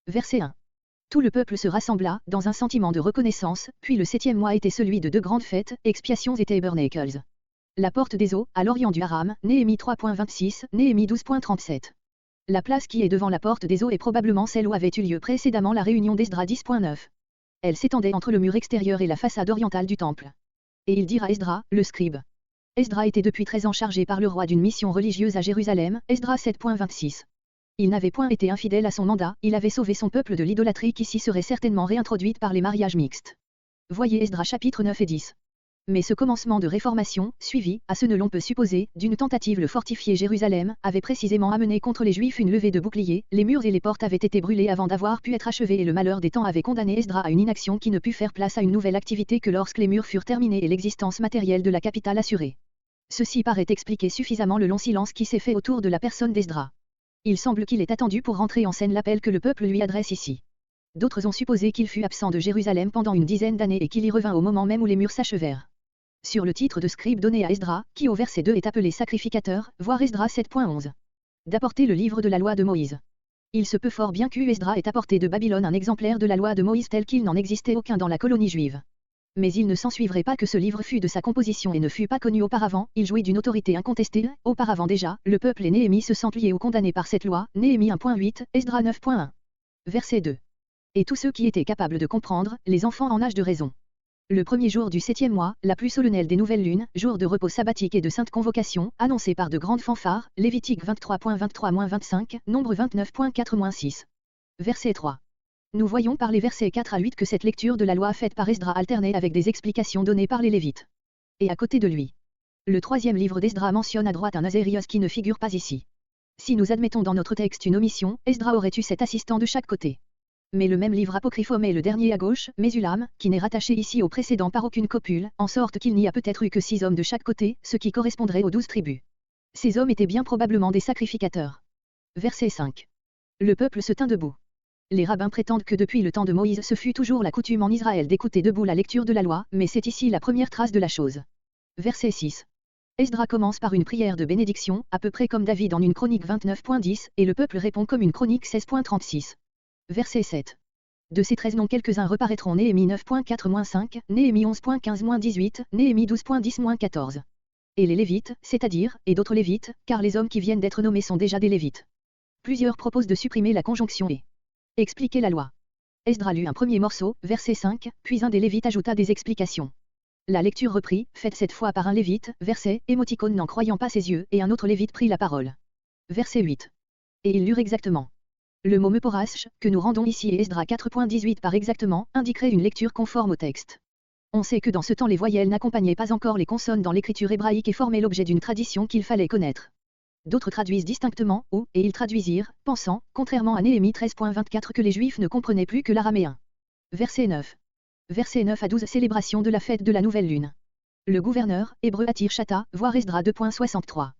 Verset 1. Tout le peuple se rassembla, dans un sentiment de reconnaissance, puis le 7e mois était celui de deux grandes fêtes, expiations et tabernacles. La porte des eaux, à l'orient du Haram, Néhémie 3.26, Néhémie 12.37. La place qui est devant la porte des eaux est probablement celle où avait eu lieu précédemment la réunion d'Esdras 10.9. Elle s'étendait entre le mur extérieur et la façade orientale du temple. Et il dira à Esdras, le scribe. Esdras était depuis 13 ans chargé par le roi d'une mission religieuse à Jérusalem, Esdras 7.26. Il n'avait point été infidèle à son mandat, il avait sauvé son peuple de l'idolâtrie qui s'y serait certainement réintroduite par les mariages mixtes. Voyez Esdras chapitre 9 et 10. Mais ce commencement de réformation, suivi, à ce ne l'on peut supposer, d'une tentative de fortifier Jérusalem, avait précisément amené contre les Juifs une levée de boucliers, les murs et les portes avaient été brûlés avant d'avoir pu être achevés et le malheur des temps avait condamné Esdras à une inaction qui ne put faire place à une nouvelle activité que lorsque les murs furent terminés et l'existence matérielle de la capitale assurée. Ceci paraît expliquer suffisamment le long silence qui s'est fait autour de la personne d'Esdras. Il semble qu'il ait attendu pour rentrer en scène l'appel que le peuple lui adresse ici. D'autres ont supposé qu'il fut absent de Jérusalem pendant une dizaine d'années et qu'il y revint au moment même où les murs s'achevèrent. Sur le titre de scribe donné à Esdras, qui au verset 2 est appelé sacrificateur, voir Esdras 7.11. D'apporter le livre de la loi de Moïse. Il se peut fort bien qu'U Esdras ait apporté de Babylone un exemplaire de la loi de Moïse tel qu'il n'en existait aucun dans la colonie juive. Mais il ne s'ensuivrait pas que ce livre fût de sa composition et ne fût pas connu auparavant, il jouit d'une autorité incontestée, auparavant déjà, le peuple et Néhémie se sentent liés ou condamnés par cette loi, Néhémie 1.8, Esdras 9.1. Verset 2. Et tous ceux qui étaient capables de comprendre, les enfants en âge de raison. Le premier jour du 7e mois, la plus solennelle des nouvelles lunes, jour de repos sabbatique et de sainte convocation, annoncé par de grandes fanfares, Lévitique 23.23-25, Nombre 29.4-6. Verset 3. Nous voyons par les versets 4 à 8 que cette lecture de la loi faite par Esdras alternait avec des explications données par les Lévites. Et à côté de lui. Le troisième livre d'Esdras mentionne à droite un Azérios qui ne figure pas ici. Si nous admettons dans notre texte une omission, Esdras aurait eu 7 assistants de chaque côté. Mais le même livre apocryphe omet le dernier à gauche, Mésulam, qui n'est rattaché ici au précédent par aucune copule, en sorte qu'il n'y a peut-être eu que 6 hommes de chaque côté, ce qui correspondrait aux 12 tribus. Ces hommes étaient bien probablement des sacrificateurs. Verset 5. Le peuple se tint debout. Les rabbins prétendent que depuis le temps de Moïse ce fut toujours la coutume en Israël d'écouter debout la lecture de la loi, mais c'est ici la première trace de la chose. Verset 6. Esdras commence par une prière de bénédiction, à peu près comme David en une chronique 29.10, et le peuple répond comme une chronique 16.36. Verset 7. De ces 13 noms quelques-uns reparaîtront Néhémie 9.4-5, Néhémie 11.15-18, Néhémie 12.10-14. Et les Lévites, c'est-à-dire, et d'autres Lévites, car les hommes qui viennent d'être nommés sont déjà des Lévites. Plusieurs proposent de supprimer la conjonction et expliquer la loi. Esdras lut un premier morceau, verset 5, puis un des Lévites ajouta des explications. La lecture reprit, faite cette fois par un Lévite, verset, émoticône n'en croyant pas ses yeux, et un autre Lévite prit la parole. Verset 8. Et ils lurent exactement. Le mot meporash, que nous rendons ici et Esdras 4.18 par exactement, indiquerait une lecture conforme au texte. On sait que dans ce temps les voyelles n'accompagnaient pas encore les consonnes dans l'écriture hébraïque et formaient l'objet d'une tradition qu'il fallait connaître. D'autres traduisent distinctement, ou, et ils traduisirent, pensant, contrairement à Néhémie 13.24 que les Juifs ne comprenaient plus que l'araméen. Verset 9. Verset 9 à 12 Célébration de la fête de la nouvelle lune. Le gouverneur, hébreu Atir Shata, voir Esdras 2.63.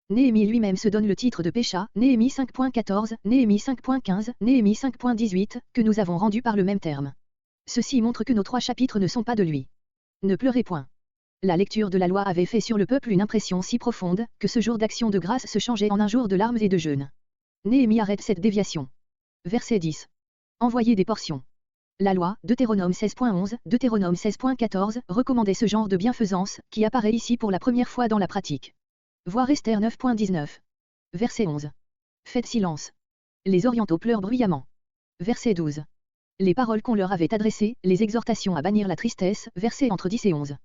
Néhémie lui-même se donne le titre de Pécha, Néhémie 5.14, Néhémie 5.15, Néhémie 5.18, que nous avons rendu par le même terme. Ceci montre que nos 3 chapitres ne sont pas de lui. Ne pleurez point. La lecture de la loi avait fait sur le peuple une impression si profonde, que ce jour d'action de grâce se changeait en un jour de larmes et de jeûne. Néhémie arrête cette déviation. Verset 10. Envoyer des portions. La loi, Deutéronome 16.11, Deutéronome 16.14, recommandait ce genre de bienfaisance, qui apparaît ici pour la première fois dans la pratique. Voir Esther 9.19. Verset 11. Faites silence. Les orientaux pleurent bruyamment. Verset 12. Les paroles qu'on leur avait adressées, les exhortations à bannir la tristesse, versets entre 10 et 11.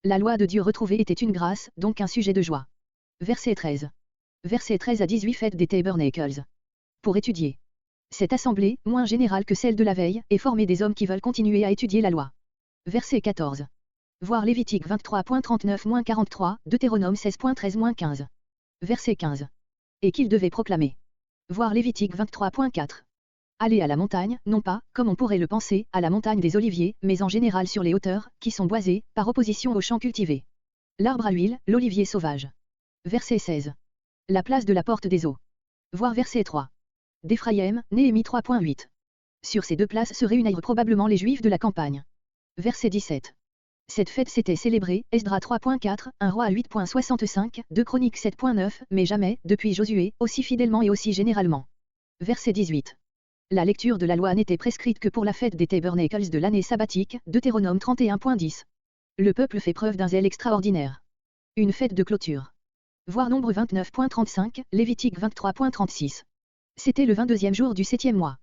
La loi de Dieu retrouvée était une grâce, donc un sujet de joie. Verset 13. Verset 13 à 18 Fête des Tabernacles. Pour étudier. Cette assemblée, moins générale que celle de la veille, est formée des hommes qui veulent continuer à étudier la loi. Verset 14. Voir Lévitique 23.39-43, Deutéronome 16.13-15. Verset 15. Et qu'ils devaient proclamer. Voir Lévitique 23.4. Aller à la montagne, non pas, comme on pourrait le penser, à la montagne des Oliviers, mais en général sur les hauteurs, qui sont boisées, par opposition aux champs cultivés. L'arbre à huile, l'olivier sauvage. Verset 16. La place de la porte des eaux. Voir verset 3. D'Éphraïm, Néhémie 3.8. Sur ces 2 places se réunirent probablement les Juifs de la campagne. Verset 17. Cette fête s'était célébrée, Esdras 3.4, 1 roi 8.65, 2 Chroniques 7.9, mais jamais, depuis Josué, aussi fidèlement et aussi généralement. Verset 18. La lecture de la loi n'était prescrite que pour la fête des Tabernacles de l'année sabbatique, Deutéronome 31.10. Le peuple fait preuve d'un zèle extraordinaire. Une fête de clôture. Voir Nombre 29.35, Lévitique 23.36. C'était le 22e jour du 7e mois.